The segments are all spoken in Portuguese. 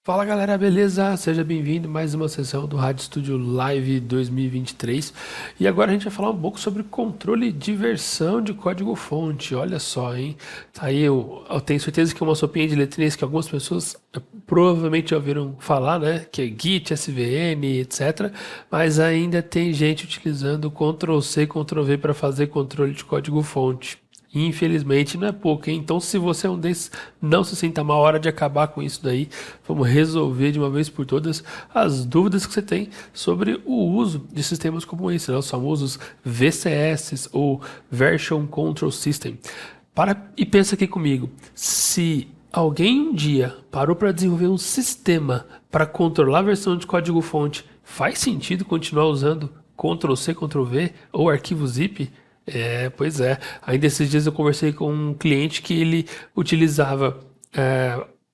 Fala galera, beleza? Seja bem-vindo a mais uma sessão do Rádio Studio Live 2023. E agora a gente vai falar um pouco sobre controle de versão de código-fonte. Olha só, hein? Tá aí, eu tenho certeza que é uma sopinha de letrinhas que algumas pessoas provavelmente já ouviram falar, né? Que é Git, SVN, etc. Mas ainda tem gente utilizando Ctrl+C, Ctrl+V para fazer controle de código-fonte. Infelizmente não é pouco, hein? Então, se você é um desses, não se sinta mal, hora de acabar com isso daí. Vamos resolver de uma vez por todas as dúvidas que você tem sobre o uso de sistemas como esse, né? Os famosos VCS ou Version Control System. Para e pensa aqui comigo, se alguém um dia parou para desenvolver um sistema para controlar a versão de código-fonte, faz sentido continuar usando Ctrl+C, Ctrl+V ou arquivo zip? Pois é. Ainda esses dias eu conversei com um cliente que ele utilizava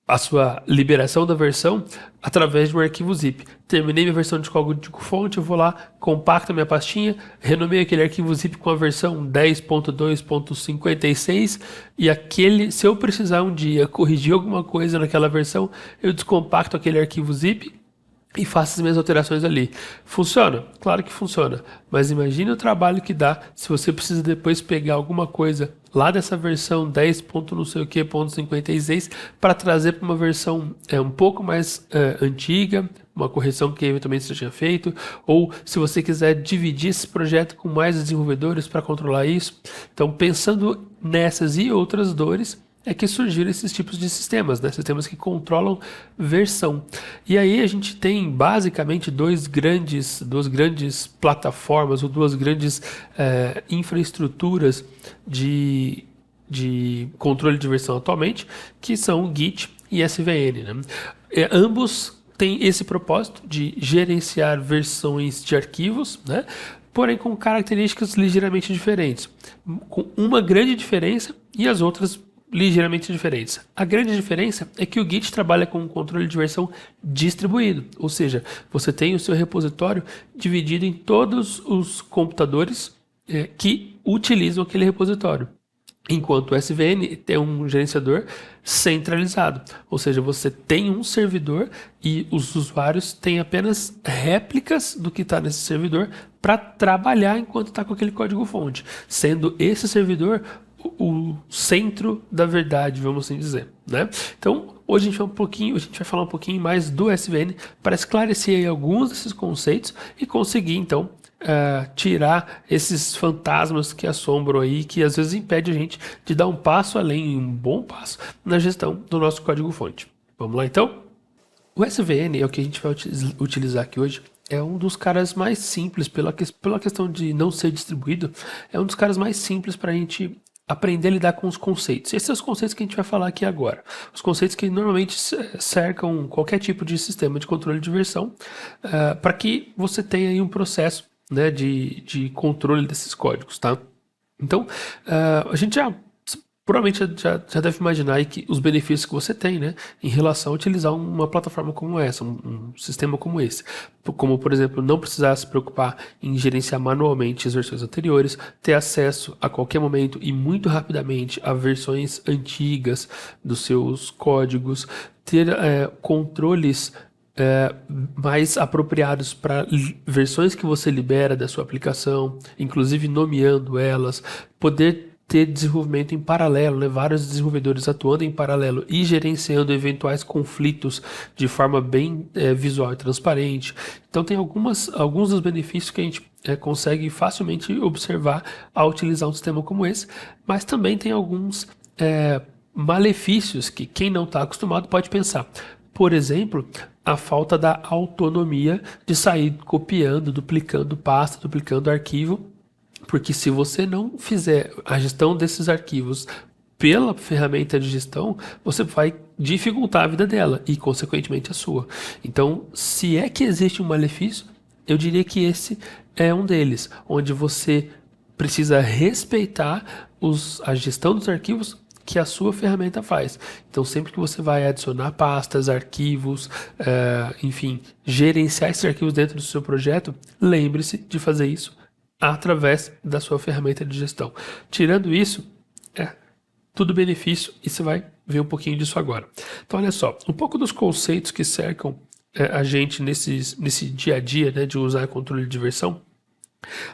a sua liberação da versão através de um arquivo zip. Terminei minha versão de código-fonte, eu vou lá, compacto a minha pastinha, renomeio aquele arquivo zip com a versão 10.2.56 e aquele, se eu precisar um dia corrigir alguma coisa naquela versão, eu descompacto aquele arquivo zip e faço as minhas alterações ali. Funciona? Claro que funciona. Mas imagine o trabalho que dá se você precisa depois pegar alguma coisa lá dessa versão 10. Não sei o que, ponto 56, para trazer para uma versão um pouco mais antiga, uma correção que eventualmente você tinha feito, ou se você quiser dividir esse projeto com mais desenvolvedores para controlar isso. Então, pensando nessas e outras dores, é que surgiram esses tipos de sistemas, né? Sistemas que controlam versão. E aí a gente tem basicamente duas grandes plataformas ou duas grandes infraestruturas de controle de versão atualmente, que são Git e SVN, né? Ambos têm esse propósito de gerenciar versões de arquivos, né? Porém com características ligeiramente diferentes, com uma grande diferença e as outras ligeiramente diferentes. A grande diferença é que o Git trabalha com um controle de versão distribuído, ou seja, você tem o seu repositório dividido em todos os computadores que utilizam aquele repositório. Enquanto o SVN tem um gerenciador centralizado, ou seja, você tem um servidor e os usuários têm apenas réplicas do que está nesse servidor para trabalhar enquanto está com aquele código-fonte, sendo esse servidor o centro da verdade, vamos assim dizer, né? Então, hoje a gente vai falar um pouquinho mais do SVN para esclarecer aí alguns desses conceitos e conseguir então tirar esses fantasmas que assombram aí, que às vezes impede a gente de dar um passo além, um bom passo na gestão do nosso código-fonte. Vamos lá então? O SVN é o que a gente vai utilizar aqui hoje. É um dos caras mais simples, pela questão de não ser distribuído, é um dos caras mais simples para a gente aprender a lidar com os conceitos. Esses são os conceitos que a gente vai falar aqui agora. Os conceitos que normalmente cercam qualquer tipo de sistema de controle de versão, para que você tenha aí um processo, né, de controle desses códigos, tá? Então, a gente provavelmente já deve imaginar aí que os benefícios que você tem, né, em relação a utilizar uma plataforma como essa, um sistema como esse. Como, por exemplo, não precisar se preocupar em gerenciar manualmente as versões anteriores, ter acesso a qualquer momento e muito rapidamente a versões antigas dos seus códigos, ter controles mais apropriados para versões que você libera da sua aplicação, inclusive nomeando elas, poder ter desenvolvimento em paralelo, né? Vários desenvolvedores atuando em paralelo e gerenciando eventuais conflitos de forma bem visual e transparente. Então tem alguns dos benefícios que a gente consegue facilmente observar ao utilizar um sistema como esse, mas também tem alguns malefícios que quem não está acostumado pode pensar. Por exemplo, a falta da autonomia de sair copiando, duplicando pasta, duplicando arquivo, porque se você não fizer a gestão desses arquivos pela ferramenta de gestão, você vai dificultar a vida dela e, consequentemente, a sua. Então, se é que existe um malefício, eu diria que esse é um deles, onde você precisa respeitar a gestão dos arquivos que a sua ferramenta faz. Então, sempre que você vai adicionar pastas, arquivos, enfim, gerenciar esses arquivos dentro do seu projeto, lembre-se de fazer isso através da sua ferramenta de gestão. Tirando isso, tudo benefício e você vai ver um pouquinho disso agora. Então, olha só, um pouco dos conceitos que cercam a gente nesse dia a dia, né, de usar controle de versão,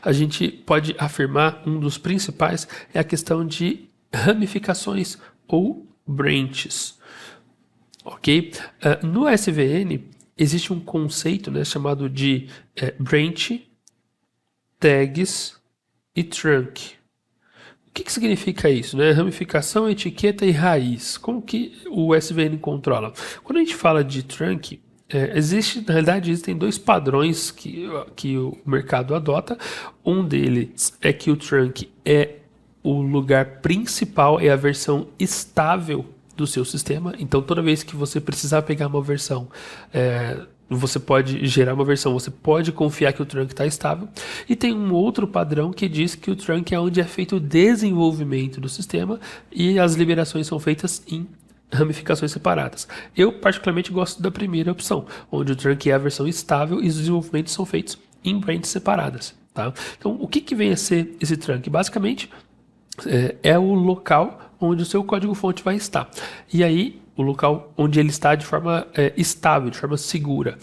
a gente pode afirmar um dos principais é a questão de ramificações ou branches, ok? No SVN existe um conceito, né, chamado de branch, tags e trunk. O que significa isso, né? Ramificação, etiqueta e raiz. Como que o SVN controla? Quando a gente fala de trunk, na realidade, existem dois padrões que o mercado adota. Um deles é que o trunk é o lugar principal, é a versão estável do seu sistema. Então, toda vez que você precisar pegar uma versão, você pode gerar uma versão, você pode confiar que o trunk está estável. E tem um outro padrão que diz que o trunk é onde é feito o desenvolvimento do sistema e as liberações são feitas em ramificações separadas. Eu particularmente gosto da primeira opção, onde o trunk é a versão estável e os desenvolvimentos são feitos em branches separadas. Tá? Então, o que vem a ser esse trunk? Basicamente, é o local onde o seu código-fonte vai estar. E aí, o local onde ele está de forma estável, de forma segura,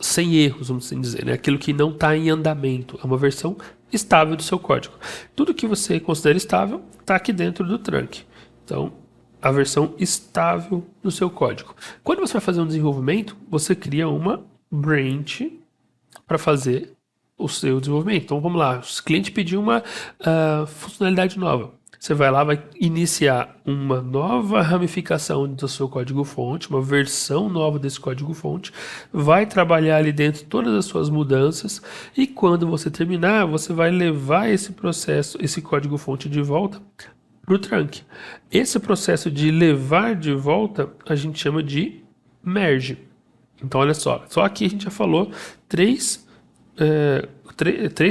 sem erros, vamos assim dizer, né? Aquilo que não está em andamento, é uma versão estável do seu código. Tudo que você considera estável está aqui dentro do trunk. Então, a versão estável do seu código. Quando você vai fazer um desenvolvimento, você cria uma branch para fazer o seu desenvolvimento. Então vamos lá, o cliente pediu uma funcionalidade nova. Você vai lá, vai iniciar uma nova ramificação do seu código-fonte, uma versão nova desse código-fonte, vai trabalhar ali dentro todas as suas mudanças e quando você terminar, você vai levar esse processo, esse código-fonte de volta para o trunk. Esse processo de levar de volta a gente chama de merge. Então olha só aqui a gente já falou três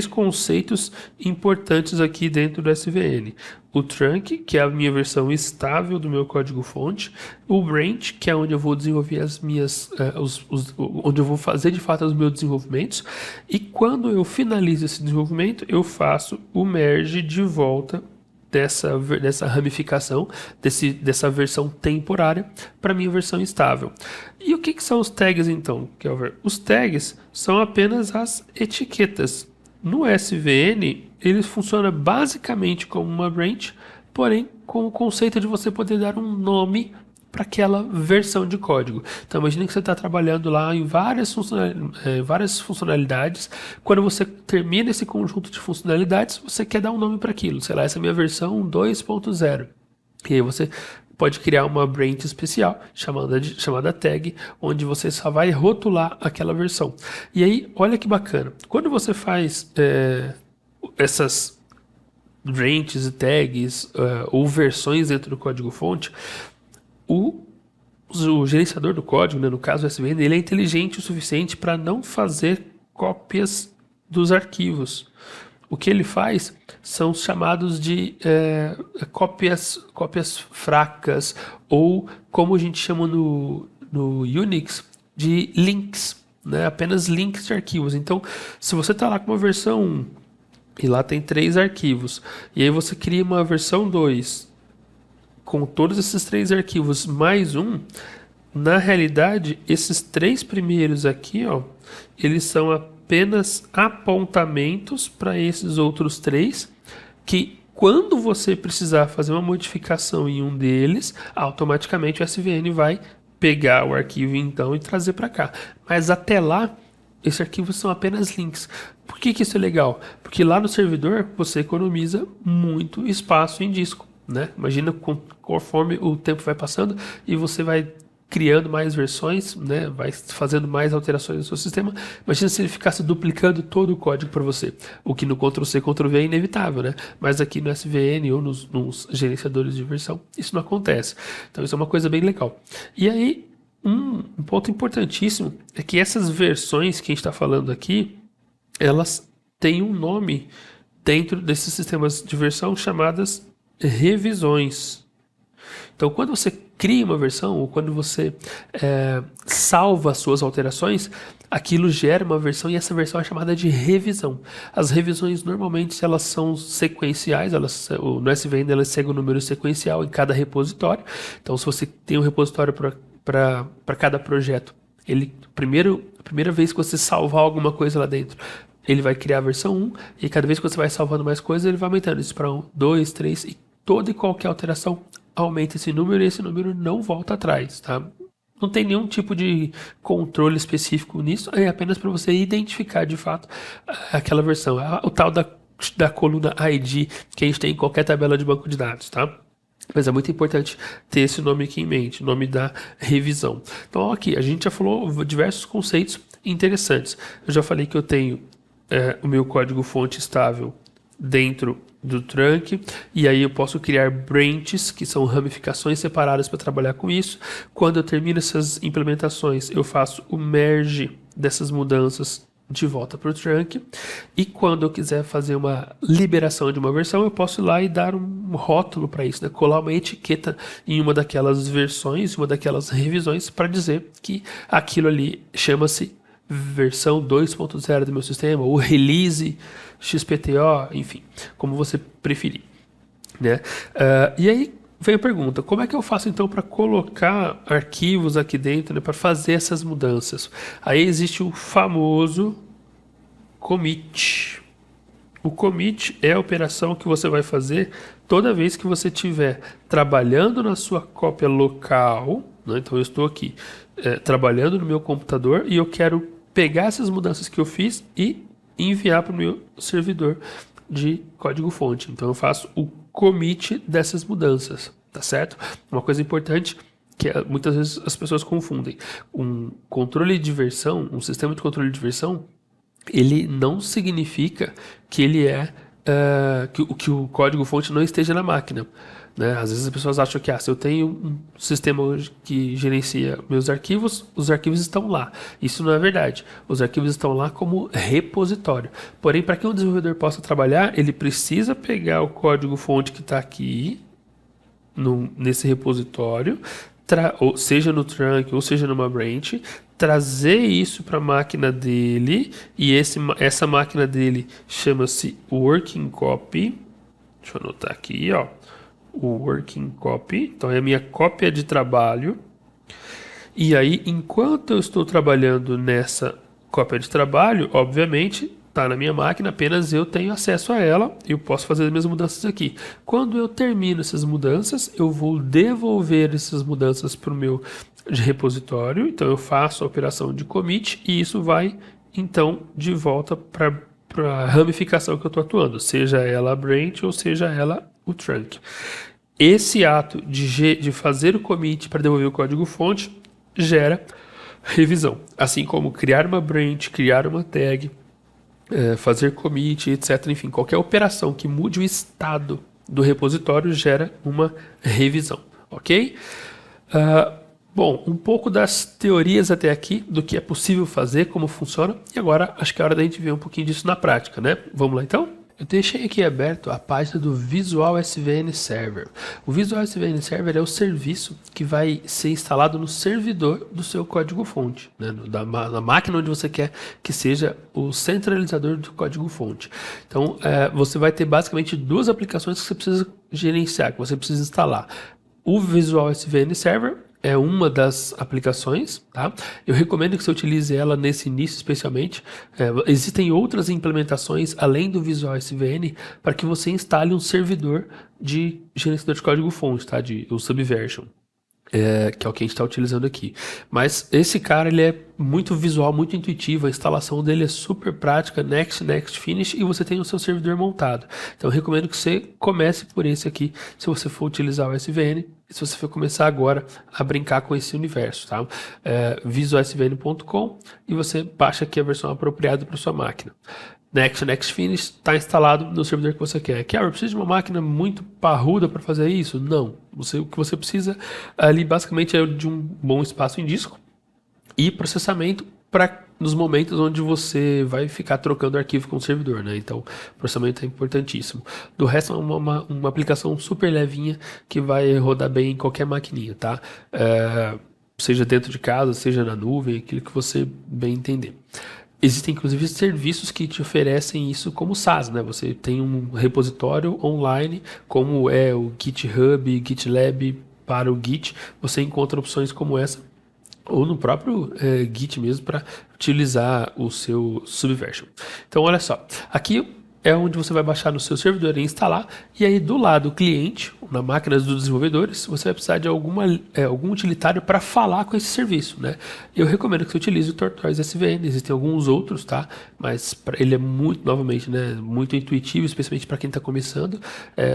conceitos importantes aqui dentro do SVN. O trunk, que é a minha versão estável do meu código-fonte. O branch, que é onde eu vou desenvolver as minhas, onde eu vou fazer de fato os meus desenvolvimentos. E quando eu finalizo esse desenvolvimento, eu faço o merge de volta dessa ramificação, dessa versão temporária para minha versão estável. E o que são os tags então, Kelver? Os tags são apenas as etiquetas. No SVN, ele funciona basicamente como uma branch, porém com o conceito de você poder dar um nome para aquela versão de código. Então imagine que você está trabalhando lá em várias funcionalidades. Quando você termina esse conjunto de funcionalidades, você quer dar um nome para aquilo. Sei lá, essa é a minha versão 2.0. E aí você pode criar uma branch especial chamada tag, onde você só vai rotular aquela versão. E aí, olha que bacana. Quando você faz essas branches e tags ou versões dentro do código-fonte, o gerenciador do código, né, no caso o SVN, ele é inteligente o suficiente para não fazer cópias dos arquivos. O que ele faz são chamados de cópias fracas, ou como a gente chama no Unix, de links, né, apenas links de arquivos. Então, se você está lá com uma versão 1 e lá tem 3 arquivos, e aí você cria uma versão 2 com todos esses 3 arquivos mais um, na realidade, esses 3 primeiros aqui, ó, eles são apenas apontamentos para esses outros 3, que quando você precisar fazer uma modificação em um deles, automaticamente o SVN vai pegar o arquivo então e trazer para cá. Mas até lá, esses arquivos são apenas links. Por que isso é legal? Porque lá no servidor você economiza muito espaço em disco, né? Imagina conforme o tempo vai passando e você vai criando mais versões, né? Vai fazendo mais alterações no seu sistema. Imagina se ele ficasse duplicando todo o código para você, o que no Ctrl+C, Ctrl+V é inevitável, né? Mas aqui no SVN ou nos gerenciadores de versão, isso não acontece. Então isso é uma coisa bem legal. E aí, um ponto importantíssimo é que essas versões que a gente está falando aqui, elas têm um nome dentro desses sistemas de versão chamadas revisões. Então, quando você cria uma versão, ou quando você salva as suas alterações, aquilo gera uma versão e essa versão é chamada de revisão. As revisões normalmente elas são sequenciais, no SVN elas seguem o número sequencial em cada repositório. Então se você tem um repositório para cada projeto, a primeira vez que você salvar alguma coisa lá dentro, ele vai criar a versão 1, e cada vez que você vai salvando mais coisas, ele vai aumentando isso para 1, 2, 3, e toda e qualquer alteração aumenta esse número, e esse número não volta atrás, tá? Não tem nenhum tipo de controle específico nisso, é apenas para você identificar de fato aquela versão. O tal da coluna ID que a gente tem em qualquer tabela de banco de dados, tá? Mas é muito importante ter esse nome aqui em mente, o nome da revisão. Então aqui, a gente já falou diversos conceitos interessantes. Eu já falei que eu tenho o meu código-fonte estável dentro do trunk, e aí eu posso criar branches, que são ramificações separadas para trabalhar com isso. Quando eu termino essas implementações, eu faço o merge dessas mudanças de volta para o trunk, e quando eu quiser fazer uma liberação de uma versão, eu posso ir lá e dar um rótulo para isso, né? Colar uma etiqueta em uma daquelas versões, uma daquelas revisões, para dizer que aquilo ali chama-se versão 2.0 do meu sistema, ou release XPTO, enfim, como você preferir, né? E aí vem a pergunta, como é que eu faço então para colocar arquivos aqui dentro, né, para fazer essas mudanças? Aí existe o famoso commit. O commit é a operação que você vai fazer toda vez que você estiver trabalhando na sua cópia local, né? Então eu estou aqui trabalhando no meu computador e eu quero pegar essas mudanças que eu fiz e enviar para o meu servidor de código-fonte. Então eu faço o commit dessas mudanças, tá certo? Uma coisa importante que muitas vezes as pessoas confundem. Um controle de versão, um sistema de controle de versão, ele não significa que ele que o código-fonte não esteja na máquina, né? Às vezes as pessoas acham que se eu tenho um sistema hoje que gerencia meus arquivos, os arquivos estão lá. Isso não é verdade. Os arquivos estão lá como repositório. Porém, para que um desenvolvedor possa trabalhar, ele precisa pegar o código-fonte que está aqui nesse repositório, ou seja no trunk ou seja numa branch, trazer isso para a máquina dele, e essa máquina dele chama-se working copy. Deixa eu anotar aqui, ó, o working copy. Então é a minha cópia de trabalho. E aí, enquanto eu estou trabalhando nessa cópia de trabalho, obviamente está na minha máquina, apenas eu tenho acesso a ela, eu posso fazer as minhas mudanças aqui. Quando eu termino essas mudanças, eu vou devolver essas mudanças para o meu repositório, então eu faço a operação de commit e isso vai então de volta para a ramificação que eu estou atuando, seja ela a branch ou seja ela o trunk. Esse ato de fazer o commit para devolver o código-fonte gera revisão, assim como criar uma branch, criar uma tag, fazer commit, etc. Enfim, qualquer operação que mude o estado do repositório gera uma revisão, ok? Bom, um pouco das teorias até aqui, do que é possível fazer, como funciona, e agora acho que é hora da gente ver um pouquinho disso na prática, né? Vamos lá então? Eu deixei aqui aberto a página do Visual SVN Server. O Visual SVN Server é o serviço que vai ser instalado no servidor do seu código-fonte, né? Na máquina onde você quer que seja o centralizador do código-fonte. Então, você vai ter basicamente duas aplicações que você precisa gerenciar, que você precisa instalar. O Visual SVN Server é uma das aplicações, tá? Eu recomendo que você utilize ela nesse início especialmente. Existem outras implementações além do Visual SVN para que você instale um servidor de gerenciador de código-fonte, tá? O Subversion. Que é o que a gente está utilizando aqui. Mas esse cara, ele é muito visual, muito intuitivo, a instalação dele é super prática, next, finish, e você tem o seu servidor montado. Então eu recomendo que você comece por esse aqui, se você for utilizar o SVN, e se você for começar agora a brincar com esse universo, tá? visualsvn.com, e você baixa aqui a versão apropriada para sua máquina. Next Finish está instalado no servidor que você quer. Eu preciso de uma máquina muito parruda para fazer isso? Não. O que você precisa ali basicamente é de um bom espaço em disco e processamento para nos momentos onde você vai ficar trocando arquivo com o servidor, né? Então, o processamento é importantíssimo. Do resto, é uma aplicação super levinha que vai rodar bem em qualquer maquininha, tá? Seja dentro de casa, seja na nuvem, aquilo que você bem entender. Existem inclusive serviços que te oferecem isso como SaaS, né? Você tem um repositório online, como é o GitHub, GitLab para o Git, você encontra opções como essa ou no próprio Git mesmo para utilizar o seu Subversion. Então, olha só, aqui é onde você vai baixar no seu servidor e instalar, e aí do lado cliente, na máquina dos desenvolvedores, você vai precisar de algum utilitário para falar com esse serviço, né? Eu recomendo que você utilize o Tortoise SVN, existem alguns outros, tá? Mas ele é muito, novamente, né, muito intuitivo, especialmente para quem está começando.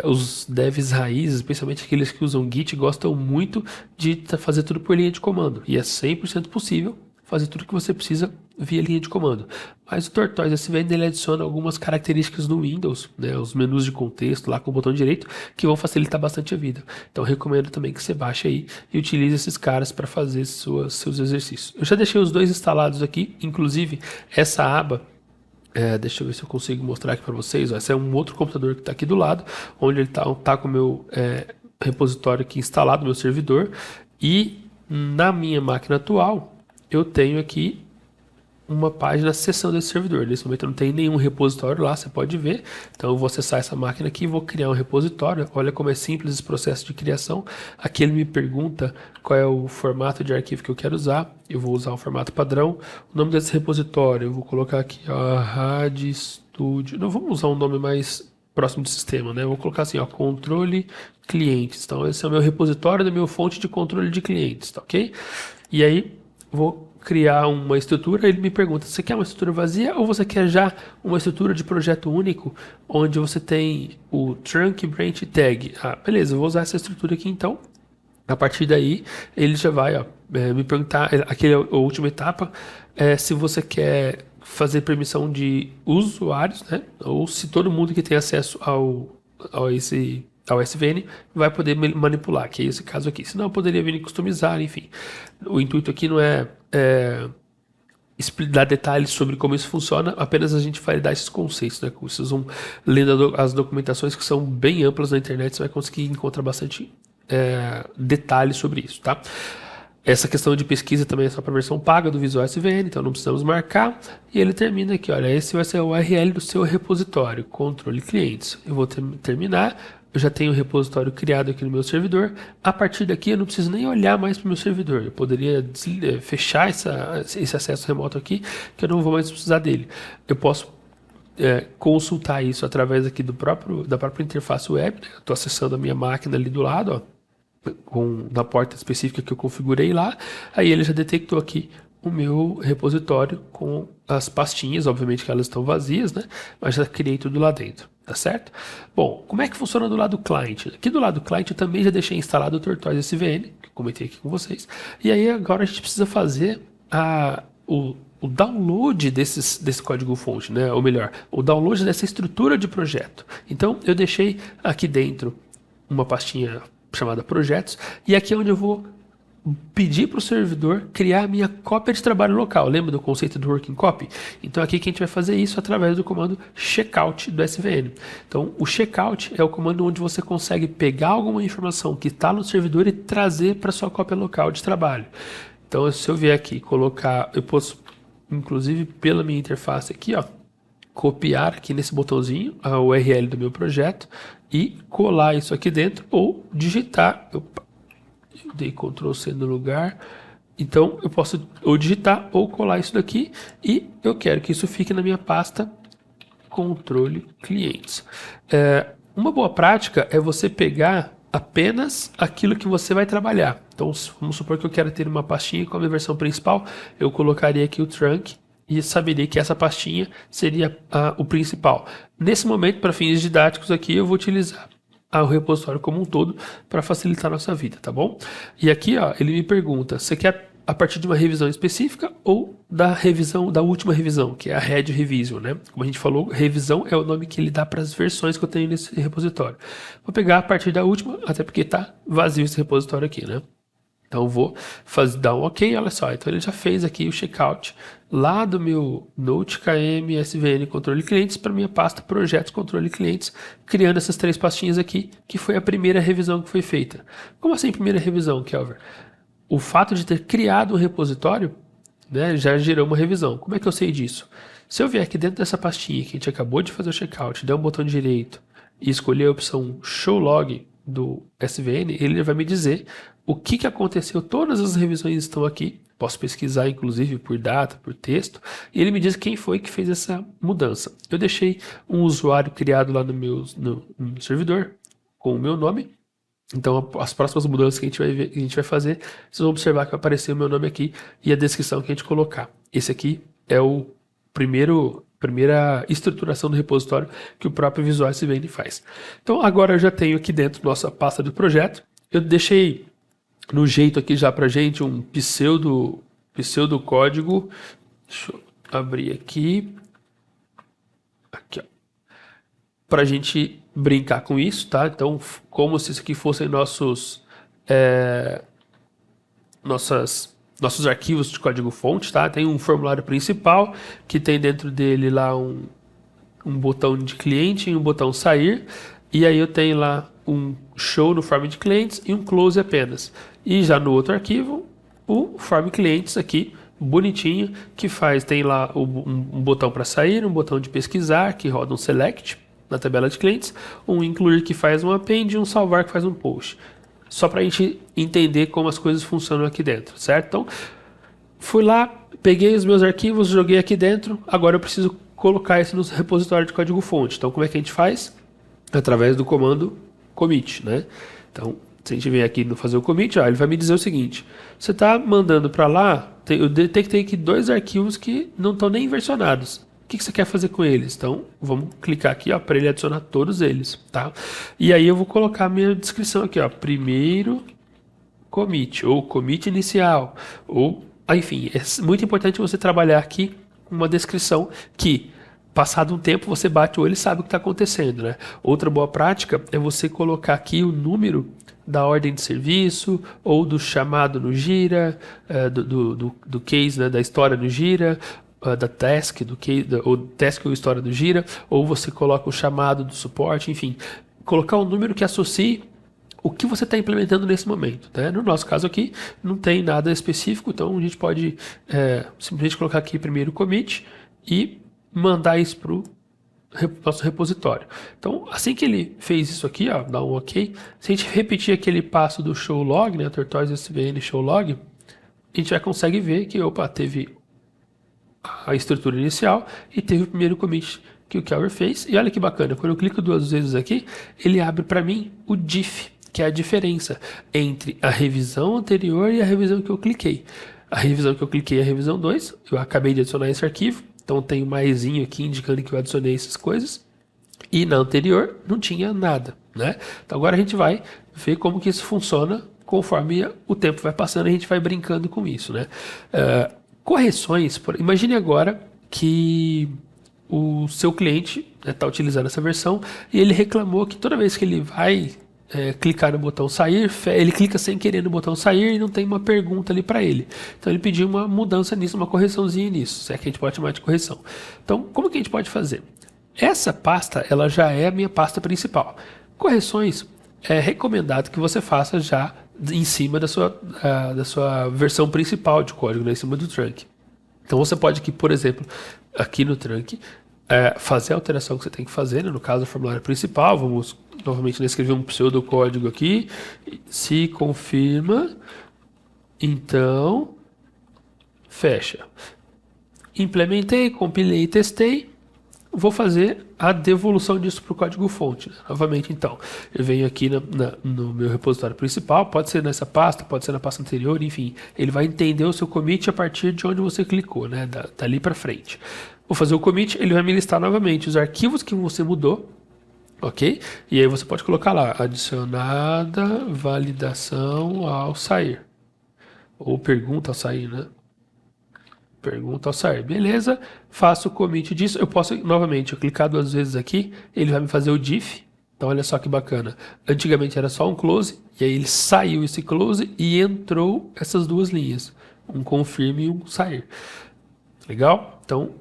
Os devs raízes, especialmente aqueles que usam Git, gostam muito de fazer tudo por linha de comando, e é 100% possível fazer tudo que você precisa via linha de comando. Mas o Tortoise SVN ele adiciona algumas características no Windows, né, os menus de contexto lá com o botão direito, que vão facilitar bastante a vida. Então recomendo também que você baixe aí e utilize esses caras para fazer seus exercícios. Eu já deixei os dois instalados aqui, inclusive essa aba. Deixa eu ver se eu consigo mostrar aqui para vocês. Esse é um outro computador que está aqui do lado, onde ele tá com o meu repositório aqui instalado, meu servidor. E na minha máquina atual, eu tenho aqui uma página seção desse servidor. Nesse momento eu não tenho nenhum repositório lá, você pode ver. Então eu vou acessar essa máquina aqui e vou criar um repositório. Olha como é simples esse processo de criação. Aqui ele me pergunta qual é o formato de arquivo que eu quero usar. Eu vou usar o formato padrão. O nome desse repositório, eu vou colocar aqui, ó, RAD Studio. Não, vamos usar um nome mais próximo do sistema, né? Eu vou colocar assim, ó, controle clientes. Então esse é o meu repositório da minha fonte de controle de clientes, tá ok? E aí vou criar uma estrutura, ele me pergunta, você quer uma estrutura vazia ou você quer já uma estrutura de projeto único, onde você tem o trunk, branch e tag? Beleza, eu vou usar essa estrutura aqui então. A partir daí, ele já vai me perguntar, aquela é a última etapa, se você quer fazer permissão de usuários, né? Ou se todo mundo que tem acesso ao SVN vai poder manipular, que é esse caso aqui. Senão eu poderia vir e customizar, enfim. O intuito aqui não é dar detalhes sobre como isso funciona, apenas a gente vai dar esses conceitos, né? Vocês vão lendo as documentações que são bem amplas na internet, você vai conseguir encontrar bastante detalhes sobre isso, tá? Essa questão de pesquisa também é só para a versão paga do Visual SVN, então não precisamos marcar. E ele termina aqui, olha, esse vai ser o URL do seu repositório, controle clientes. Eu vou terminar, eu já tenho o repositório criado aqui no meu servidor. A partir daqui eu não preciso nem olhar mais para o meu servidor. Eu poderia fechar esse acesso remoto aqui, que eu não vou mais precisar dele. Eu posso consultar isso através aqui da própria interface web, né? Eu estou acessando a minha máquina ali do lado, ó, na porta específica que eu configurei lá. Aí ele já detectou aqui o meu repositório com as pastinhas, obviamente que elas estão vazias, né? Mas já criei tudo lá dentro, tá certo? Bom, como é que funciona do lado do cliente? Aqui do lado do cliente eu também já deixei instalado o Tortoise SVN, que eu comentei aqui com vocês. E aí agora a gente precisa fazer o download desse código-fonte, né? Ou melhor, o download dessa estrutura de projeto. Então eu deixei aqui dentro uma pastinha chamada projetos, e aqui é onde eu vou pedir para o servidor criar a minha cópia de trabalho local. Lembra do conceito do working copy? Então aqui que a gente vai fazer isso através do comando checkout do SVN. Então o checkout é o comando onde você consegue pegar alguma informação que está no servidor e trazer para sua cópia local de trabalho. Então se eu vier aqui colocar, eu posso inclusive pela minha interface aqui, ó, copiar aqui nesse botãozinho a URL do meu projeto e colar isso aqui dentro ou digitar. Eu dei Ctrl C no lugar. Então eu posso ou digitar ou colar isso daqui e eu quero que isso fique na minha pasta controle clientes. Uma boa prática é você pegar apenas aquilo que você vai trabalhar. Então vamos supor que eu quero ter uma pastinha com a minha versão principal, eu colocaria aqui o trunk e saberia que essa pastinha seria o principal. Nesse momento, para fins didáticos aqui, eu vou utilizar o repositório como um todo para facilitar a nossa vida, tá bom? E aqui, ó, ele me pergunta, você quer a partir de uma revisão específica ou da última revisão, que é a Head Revision, né? Como a gente falou, revisão é o nome que ele dá para as versões que eu tenho nesse repositório. Vou pegar a partir da última, até porque tá vazio esse repositório aqui, né? Então eu vou dar um OK, olha só. Então ele já fez aqui o checkout lá do meu Note KM SVN Controle Clientes para minha pasta Projetos Controle Clientes, criando essas 3 pastinhas aqui, que foi a primeira revisão que foi feita. Como assim primeira revisão, Kelvin? O fato de ter criado um repositório, né, já gerou uma revisão. Como é que eu sei disso? Se eu vier aqui dentro dessa pastinha que a gente acabou de fazer o checkout, der um botão direito e escolher a opção Show Log do SVN, ele vai me dizer o que aconteceu. Todas as revisões estão aqui. Posso pesquisar, inclusive, por data, por texto. E ele me diz quem foi que fez essa mudança. Eu deixei um usuário criado lá no servidor com o meu nome. Então, as próximas mudanças que a gente vai fazer, vocês vão observar que vai aparecer o meu nome aqui e a descrição que a gente colocar. Esse aqui é o primeira estruturação do repositório que o próprio Visual SVN faz. Então, agora eu já tenho aqui dentro nossa pasta do projeto. Eu deixei no jeito aqui já pra gente um pseudo código. Deixa eu abrir aqui. Aqui, ó. Pra gente brincar com isso, tá? Então, como se isso aqui fossem nossos arquivos de código-fonte, tá? Tem um formulário principal que tem dentro dele lá um botão de cliente e um botão sair, e aí eu tenho lá um show no form de clientes e um close apenas. E já no outro arquivo, o form clientes aqui, bonitinho, que tem lá um botão para sair, um botão de pesquisar, que roda um select na tabela de clientes, um incluir que faz um append e um salvar que faz um post. Só para a gente entender como as coisas funcionam aqui dentro, certo? Então, fui lá, peguei os meus arquivos, joguei aqui dentro, agora eu preciso colocar isso no repositório de código-fonte. Então, como é que a gente faz? Através do comando commit, né? Então, se a gente vem aqui no fazer o commit, ó, ele vai me dizer o seguinte: você está mandando para lá, eu detectei aqui 2 arquivos que não estão nem versionados. O que você quer fazer com eles? Então, vamos clicar aqui para ele adicionar todos eles, tá? E aí eu vou colocar a minha descrição aqui, ó, primeiro commit, ou commit inicial, ou, enfim, é muito importante você trabalhar aqui uma descrição que, passado um tempo, você bate o olho e sabe o que está acontecendo, né? Outra boa prática é você colocar aqui o número da ordem de serviço, ou do chamado no Gira, do case, né, da história no Gira, da task, ou task ou história do Gira, ou você coloca o chamado do suporte, enfim, colocar um número que associe o que você está implementando nesse momento, né? No nosso caso aqui, não tem nada específico, então a gente pode simplesmente colocar aqui primeiro commit e mandar isso para o nosso repositório. Então, assim que ele fez isso aqui, ó, dá um OK, se a gente repetir aquele passo do show log, né, Tortoise SVN show log, a gente já consegue ver que, opa, teve a estrutura inicial e teve o primeiro commit que o Kelvin fez. E olha que bacana, quando eu clico 2 vezes aqui, ele abre para mim o diff, que é a diferença entre a revisão anterior e a revisão que eu cliquei. A revisão que eu cliquei é a revisão 2, eu acabei de adicionar esse arquivo, então tem um maisinho aqui indicando que eu adicionei essas coisas. E na anterior não tinha nada, né? Então agora a gente vai ver como que isso funciona conforme o tempo vai passando, a gente vai brincando com isso, né? Correções, imagine agora que o seu cliente está utilizando essa versão e ele reclamou que toda vez que ele vai clicar no botão sair, ele clica sem querer no botão sair e não tem uma pergunta ali para ele. Então ele pediu uma mudança nisso, uma correçãozinha nisso, se é que a gente pode chamar de correção. Então, como que a gente pode fazer? Essa pasta, ela já é a minha pasta principal. Correções é recomendado que você faça já em cima da sua versão principal de código, né, em cima do trunk. Então você pode aqui, por exemplo, aqui no trunk, fazer a alteração que você tem que fazer, né, no caso do formulário principal. Vamos novamente escrever um pseudocódigo aqui. Se confirma, então fecha. Implementei, compilei e testei. Vou fazer a devolução disso para o código-fonte. Né? Novamente, então, eu venho aqui no meu repositório principal, pode ser nessa pasta, pode ser na pasta anterior, enfim, ele vai entender o seu commit a partir de onde você clicou, né? Dali para frente. Vou fazer o commit, ele vai me listar novamente os arquivos que você mudou, ok? E aí você pode colocar lá, adicionada validação ao sair, ou pergunta ao sair, né? Pergunta ao sair, beleza, faço o commit disso, eu posso, novamente, eu clicar 2 vezes aqui, ele vai me fazer o diff, Então olha só que bacana. Antigamente era só um close, e aí ele saiu esse close e entrou essas duas linhas. Um confirme e um sair. Legal? Então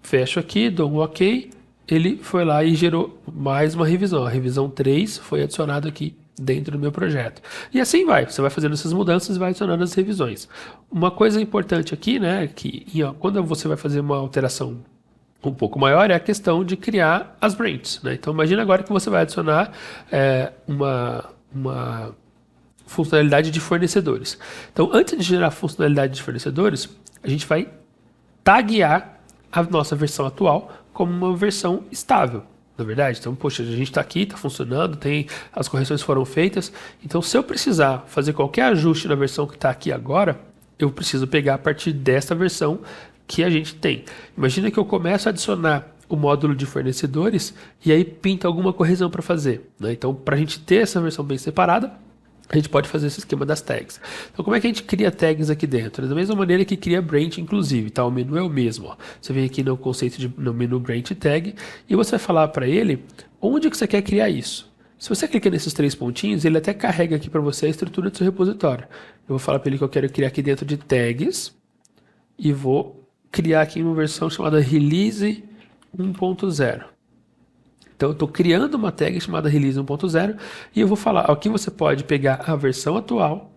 fecho aqui, dou um OK. Ele foi lá e gerou mais uma revisão. A revisão 3 foi adicionada aqui dentro do meu projeto. E assim vai, você vai fazendo essas mudanças e vai adicionando as revisões. Uma coisa importante aqui, né, que quando você vai fazer uma alteração um pouco maior, é a questão de criar as branches, né? Então imagina agora que você vai adicionar uma funcionalidade de fornecedores. Então antes de gerar a funcionalidade de fornecedores, a gente vai taguear a nossa versão atual como uma versão estável, na verdade. Então, poxa, a gente está aqui, está funcionando, as correções foram feitas. Então, se eu precisar fazer qualquer ajuste na versão que está aqui agora, eu preciso pegar a partir dessa versão que a gente tem. Imagina que eu começo a adicionar o módulo de fornecedores e aí pinta alguma correção para fazer, né? Então, para a gente ter essa versão bem separada, a gente pode fazer esse esquema das tags. Então, como é que a gente cria tags aqui dentro? Da mesma maneira que cria branch, inclusive, tá? O menu é o mesmo, ó. Você vem aqui no conceito no menu branch tag e você vai falar para ele onde que você quer criar isso. Se você clica nesses três pontinhos, ele até carrega aqui para você a estrutura do seu repositório. Eu vou falar para ele que eu quero criar aqui dentro de tags e vou criar aqui uma versão chamada release 1.0. Então eu estou criando uma tag chamada Release 1.0 e eu vou falar, aqui você pode pegar a versão atual,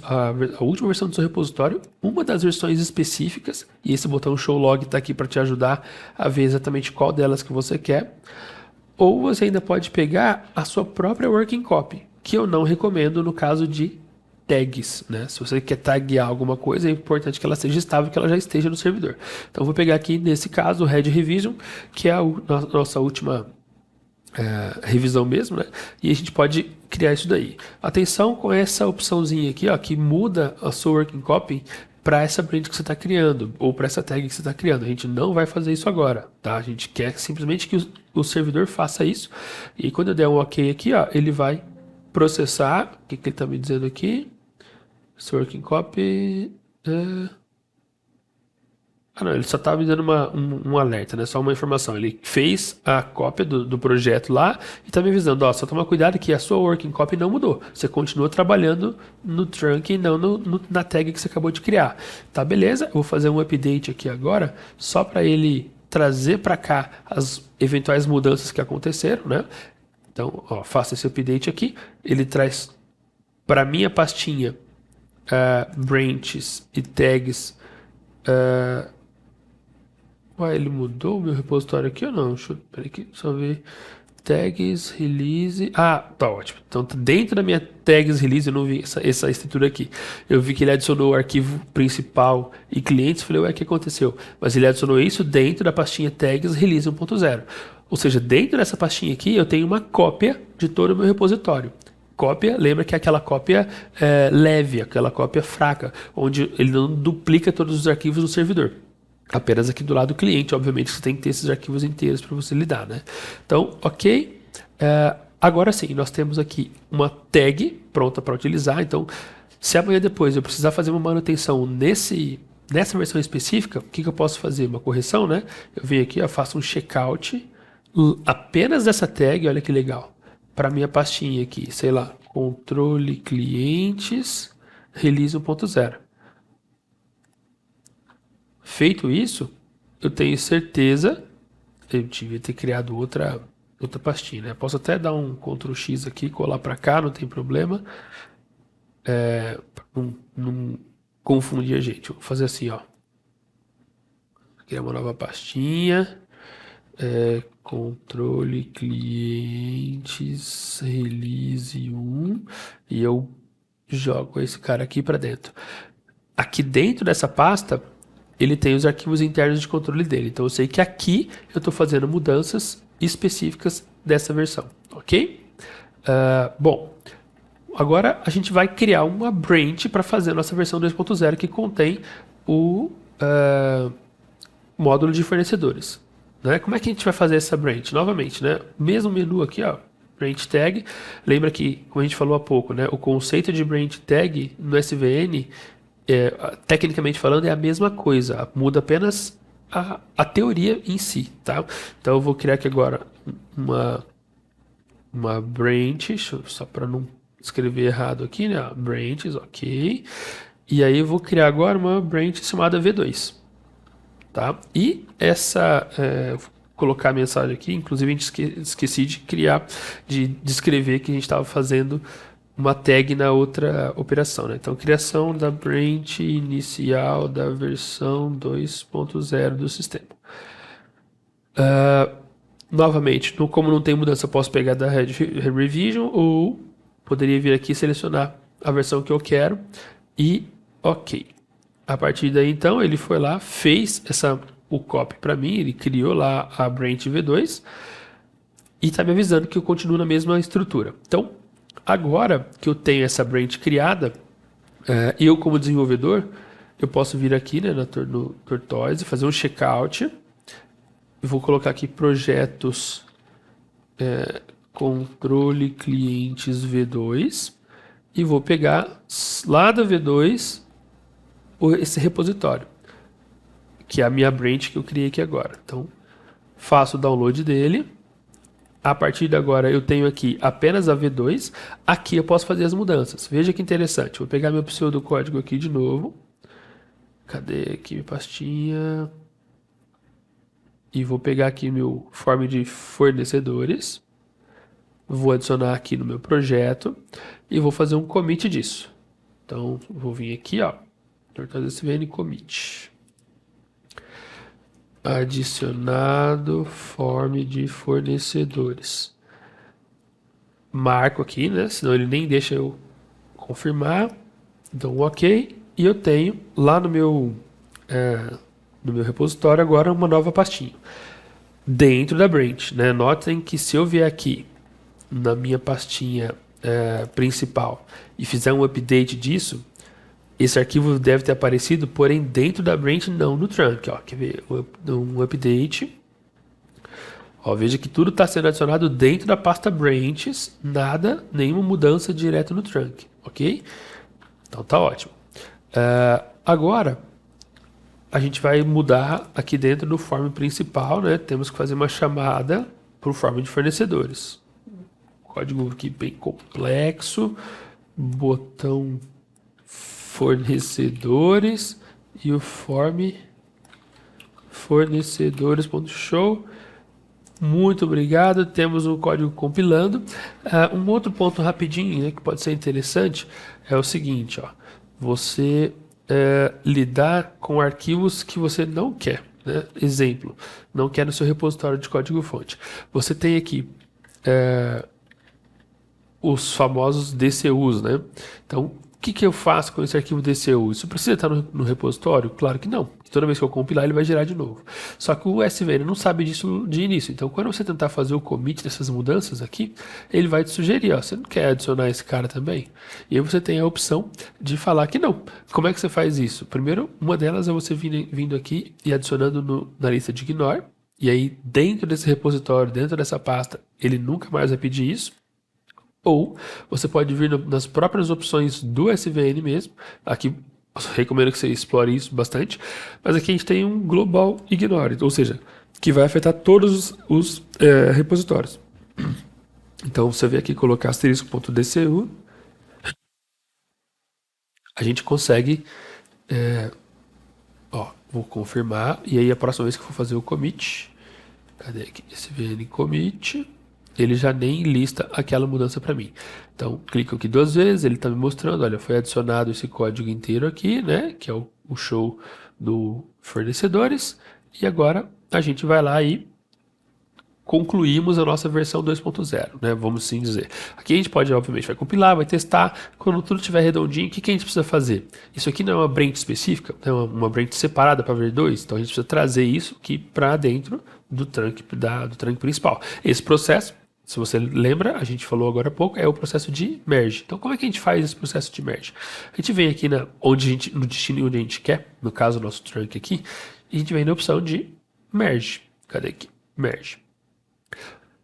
a última versão do seu repositório, uma das versões específicas, e esse botão Show Log está aqui para te ajudar a ver exatamente qual delas que você quer, ou você ainda pode pegar a sua própria Working Copy, que eu não recomendo no caso de tags, né? Se você quer taguear alguma coisa, é importante que ela seja estável, que ela já esteja no servidor. Então eu vou pegar aqui, nesse caso, o Red Revision, que é a nossa última revisão mesmo, né? E a gente pode criar isso daí. Atenção com essa opçãozinha aqui, ó, que muda a sua working copy para essa branch que você está criando ou para essa tag que você está criando. A gente não vai fazer isso agora, tá? A gente quer simplesmente que o servidor faça isso. E quando eu der um OK aqui, ó, ele vai processar. O que ele está me dizendo aqui? Working copy. Não, ele só estava me dando um alerta, né? Só uma informação. Ele fez a cópia do projeto lá e está me avisando, ó, só toma cuidado que a sua working copy não mudou. Você continua trabalhando no trunk e não na tag que você acabou de criar. Tá, beleza? Eu vou fazer um update aqui agora, só para ele trazer para cá as eventuais mudanças que aconteceram, né? Então, ó, faça esse update aqui. Ele traz para minha pastinha branches e tags. Ué, ele mudou o meu repositório aqui ou não? Peraí aqui, só ver. Tags, release. Ah, tá ótimo. Então, dentro da minha tags, release, eu não vi essa estrutura aqui. Eu vi que ele adicionou o arquivo principal e clientes. Falei, ué, o que aconteceu? Mas ele adicionou isso dentro da pastinha tags, release 1.0. Ou seja, dentro dessa pastinha aqui, eu tenho uma cópia de todo o meu repositório. Cópia, lembra que é aquela cópia leve, aquela cópia fraca, onde ele não duplica todos os arquivos do servidor. Apenas aqui do lado do cliente, obviamente, você tem que ter esses arquivos inteiros para você lidar, né? Então, ok. Agora sim, nós temos aqui uma tag pronta para utilizar. Então, se amanhã depois eu precisar fazer uma manutenção nessa versão específica, o que eu posso fazer? Uma correção, né? Eu venho aqui, faço um checkout apenas dessa tag, olha que legal. Para minha pastinha aqui, sei lá, controle clientes, release 1.0. Feito isso, eu tenho certeza, eu devia ter criado outra pastinha, né? Posso até dar um Ctrl X aqui, colar para cá, não tem problema. Não confundir a gente. Vou fazer assim, ó. Criar uma nova pastinha. Controle clientes, release 1. E eu jogo esse cara aqui para dentro. Aqui dentro dessa pasta, ele tem os arquivos internos de controle dele. Então eu sei que aqui eu estou fazendo mudanças específicas dessa versão, ok? Bom, agora a gente vai criar uma branch para fazer a nossa versão 2.0 que contém o módulo de fornecedores. Né? Como é que a gente vai fazer essa branch? Novamente, né? Mesmo menu aqui, ó, branch tag. Lembra que, como a gente falou há pouco, né? O conceito de branch tag no SVN tecnicamente falando, é a mesma coisa, muda apenas a teoria em si, tá? Então eu vou criar aqui agora uma uma branch, só para não escrever errado aqui, né? Branches, ok. E aí eu vou criar agora uma branch chamada V2, tá? E vou colocar a mensagem aqui, inclusive a gente esqueci de criar, de descrever que a gente estava fazendo uma tag na outra operação, né? Então, criação da branch inicial da versão 2.0 do sistema. Novamente, como não tem mudança, eu posso pegar da Revision ou poderia vir aqui e selecionar a versão que eu quero e ok. A partir daí, então, ele foi lá, fez o copy para mim, ele criou lá a branch V2 e está me avisando que eu continuo na mesma estrutura. Então, agora que eu tenho essa branch criada, eu como desenvolvedor, eu posso vir aqui, né, no Tortoise, fazer um checkout. Eu vou colocar aqui projetos controle clientes V2 e vou pegar lá da V2 esse repositório, que é a minha branch que eu criei aqui agora. Então, faço o download dele. A partir de agora eu tenho aqui apenas a V2. Aqui eu posso fazer as mudanças. Veja que interessante. Vou pegar meu pseudocódigo aqui de novo. Cadê aqui minha pastinha? E vou pegar aqui meu form de fornecedores. Vou adicionar aqui no meu projeto. E vou fazer um commit disso. Então, vou vir aqui, ó. SVN commit. Adicionado form de fornecedores. Marco aqui, né? Senão ele nem deixa eu confirmar. Então, ok. E eu tenho lá no meu repositório agora uma nova pastinha. Dentro da branch, né? Notem que se eu vier aqui na minha pastinha principal e fizer um update disso, esse arquivo deve ter aparecido, porém dentro da branch, não no trunk. Ó, quer ver? Um update. Ó, veja que tudo está sendo adicionado dentro da pasta branches, nenhuma mudança direto no trunk, ok? Então tá ótimo. Agora, a gente vai mudar aqui dentro do form principal, né? Temos que fazer uma chamada para o form de fornecedores. Código aqui bem complexo, botão fornecedores e o form fornecedores.show. Muito obrigado, temos o código compilando. Um outro ponto rapidinho, né, que pode ser interessante é o seguinte, ó, você lidar com arquivos que você não quer, né? Exemplo, não quer no seu repositório de código-fonte. Você tem aqui os famosos DCUs, né? Então, o que eu faço com esse arquivo DCU? Isso precisa estar no repositório? Claro que não. Toda vez que eu compilar, ele vai gerar de novo. Só que o SVN não sabe disso de início. Então, quando você tentar fazer o commit dessas mudanças aqui, ele vai te sugerir, ó, você não quer adicionar esse cara também? E aí você tem a opção de falar que não. Como é que você faz isso? Primeiro, uma delas é você vindo aqui e adicionando na lista de ignore. E aí, dentro desse repositório, dentro dessa pasta, ele nunca mais vai pedir isso. Ou você pode vir nas próprias opções do SVN mesmo. Aqui recomendo que você explore isso bastante. Mas aqui a gente tem um global ignore, ou seja, que vai afetar todos os repositórios. Então você vê aqui colocar asterisco.dcu. A gente consegue. Vou confirmar. E aí a próxima vez que eu for fazer o commit. Cadê aqui? SVN commit. Ele já nem lista aquela mudança para mim. Então, clico aqui 2 vezes, ele está me mostrando, olha, foi adicionado esse código inteiro aqui, né, que é o show do fornecedores, e agora a gente vai lá e concluímos a nossa versão 2.0, né, vamos assim dizer. Aqui a gente pode, obviamente, vai compilar, vai testar, quando tudo estiver redondinho, o que a gente precisa fazer? Isso aqui não é uma branch específica, é uma branch separada para V2, então a gente precisa trazer isso aqui para dentro do trunk principal. Esse processo, se você lembra, a gente falou agora há pouco, é o processo de merge. Então, como é que a gente faz esse processo de merge? A gente vem aqui no destino onde a gente quer, no caso, o nosso trunk aqui, e a gente vem na opção de merge. Cadê aqui? Merge.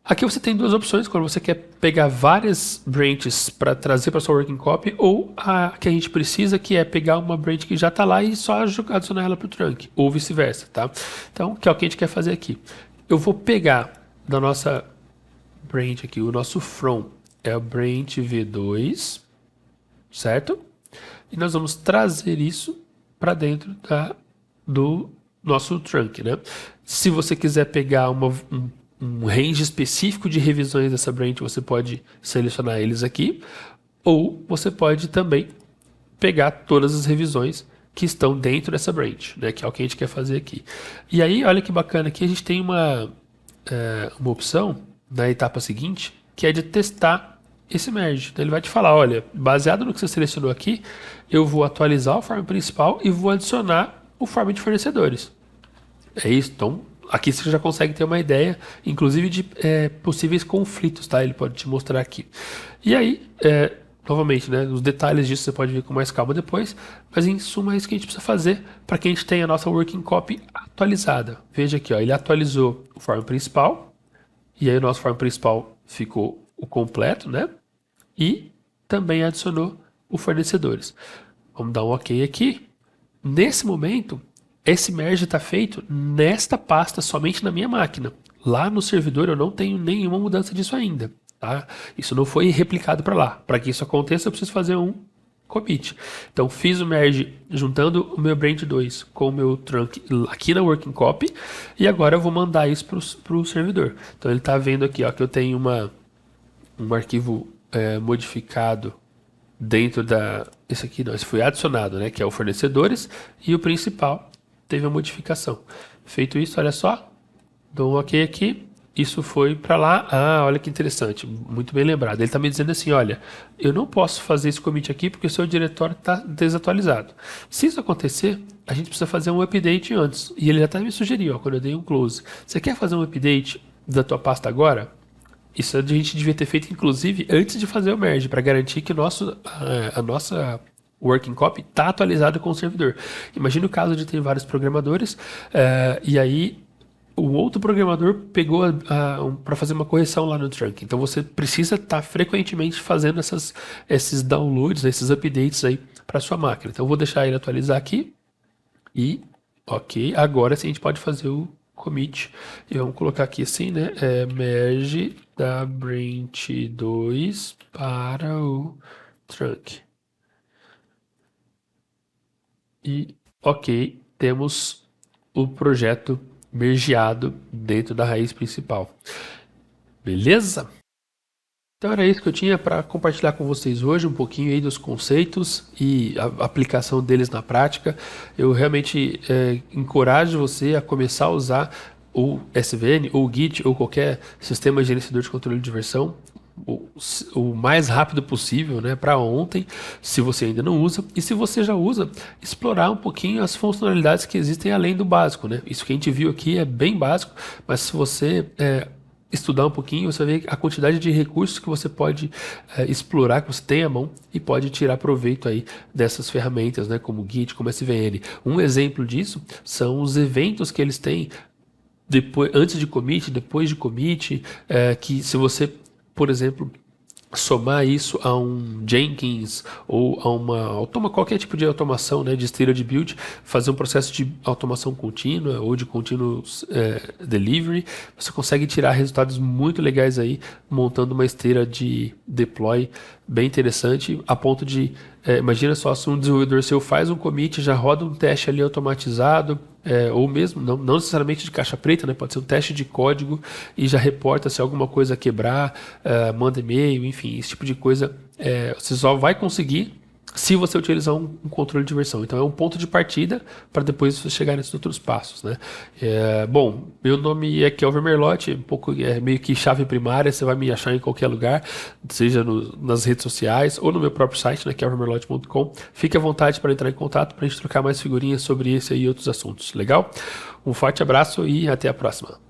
Aqui você tem duas opções, quando você quer pegar várias branches para trazer para sua working copy, ou a que a gente precisa, que é pegar uma branch que já está lá e só adicionar ela para o trunk, ou vice-versa, tá? Então, que é o que a gente quer fazer aqui. Eu vou pegar da nossa branch aqui, o nosso from é o branch v2, certo? E nós vamos trazer isso para dentro do nosso trunk, né? Se você quiser pegar um range específico de revisões dessa branch, você pode selecionar eles aqui, ou você pode também pegar todas as revisões que estão dentro dessa branch, né? Que é o que a gente quer fazer aqui. E aí, olha que bacana, aqui a gente tem uma opção na etapa seguinte, que é de testar esse merge. Então ele vai te falar, olha, baseado no que você selecionou aqui, eu vou atualizar o form principal e vou adicionar o form de fornecedores. É isso, então aqui você já consegue ter uma ideia, inclusive de possíveis conflitos, tá? Ele pode te mostrar aqui. E aí, novamente, né, os detalhes disso você pode ver com mais calma depois, mas em suma é isso que a gente precisa fazer para que a gente tenha a nossa working copy atualizada. Veja aqui, ó, ele atualizou o form principal, e aí o nosso form principal ficou o completo, né? E também adicionou os fornecedores. Vamos dar um OK aqui. Nesse momento, esse merge está feito nesta pasta, somente na minha máquina. Lá no servidor eu não tenho nenhuma mudança disso ainda. Tá? Isso não foi replicado para lá. Para que isso aconteça, eu preciso fazer um commit. Então, fiz o merge juntando o meu branch 2 com o meu trunk aqui na working copy, e agora eu vou mandar isso para o servidor. Então, ele está vendo aqui ó, que eu tenho um arquivo modificado dentro da... Esse aqui não, esse foi adicionado, né? Que é o fornecedores, e o principal teve a modificação. Feito isso, olha só, dou um OK aqui. Isso foi para lá. Ah, olha que interessante, muito bem lembrado. Ele está me dizendo assim, olha, eu não posso fazer esse commit aqui porque o seu diretório está desatualizado. Se isso acontecer, a gente precisa fazer um update antes. E ele já até me sugeriu, ó, quando eu dei um close. Você quer fazer um update da tua pasta agora? Isso a gente devia ter feito, inclusive, antes de fazer o merge, para garantir que a nossa working copy está atualizada com o servidor. Imagina o caso de ter vários programadores, e aí o outro programador pegou para fazer uma correção lá no trunk. Então você precisa estar frequentemente fazendo esses downloads, esses updates aí para sua máquina. Então eu vou deixar ele atualizar aqui e OK. Agora sim a gente pode fazer o commit. E vamos colocar aqui assim, né? Merge da branch 2 para o trunk. E OK, temos o projeto mergeado dentro da raiz principal. Beleza? Então era isso que eu tinha para compartilhar com vocês hoje, um pouquinho aí dos conceitos e a aplicação deles na prática. Eu realmente encorajo você a começar a usar o SVN ou o Git ou qualquer sistema gerenciador de controle de versão o mais rápido possível, né, para ontem, se você ainda não usa, e se você já usa, explorar um pouquinho as funcionalidades que existem além do básico, né? Isso que a gente viu aqui é bem básico, mas se você estudar um pouquinho, você vai ver a quantidade de recursos que você pode explorar, que você tem à mão e pode tirar proveito aí dessas ferramentas, né, como Git, como SVN. Um exemplo disso são os eventos que eles têm depois, antes de commit, depois de commit, que se você, por exemplo, somar isso a um Jenkins ou a qualquer tipo de automação, né, de esteira de build, fazer um processo de automação contínua ou de continuous delivery, você consegue tirar resultados muito legais aí, montando uma esteira de deploy bem interessante, a ponto de, imagina só, se um desenvolvedor seu faz um commit, já roda um teste ali automatizado, ou mesmo, não necessariamente de caixa preta, né? Pode ser um teste de código e já reporta se alguma coisa quebrar, manda e-mail, enfim, esse tipo de coisa você só vai conseguir se você utilizar um controle de versão. Então é um ponto de partida para depois você chegar nesses outros passos, né? Bom, meu nome é Kelvin Merlotti, um pouco, meio que chave primária, você vai me achar em qualquer lugar, seja nas redes sociais ou no meu próprio site, né, kelvinmerlotti.com. Fique à vontade para entrar em contato para a gente trocar mais figurinhas sobre esse e outros assuntos. Legal? Um forte abraço e até a próxima.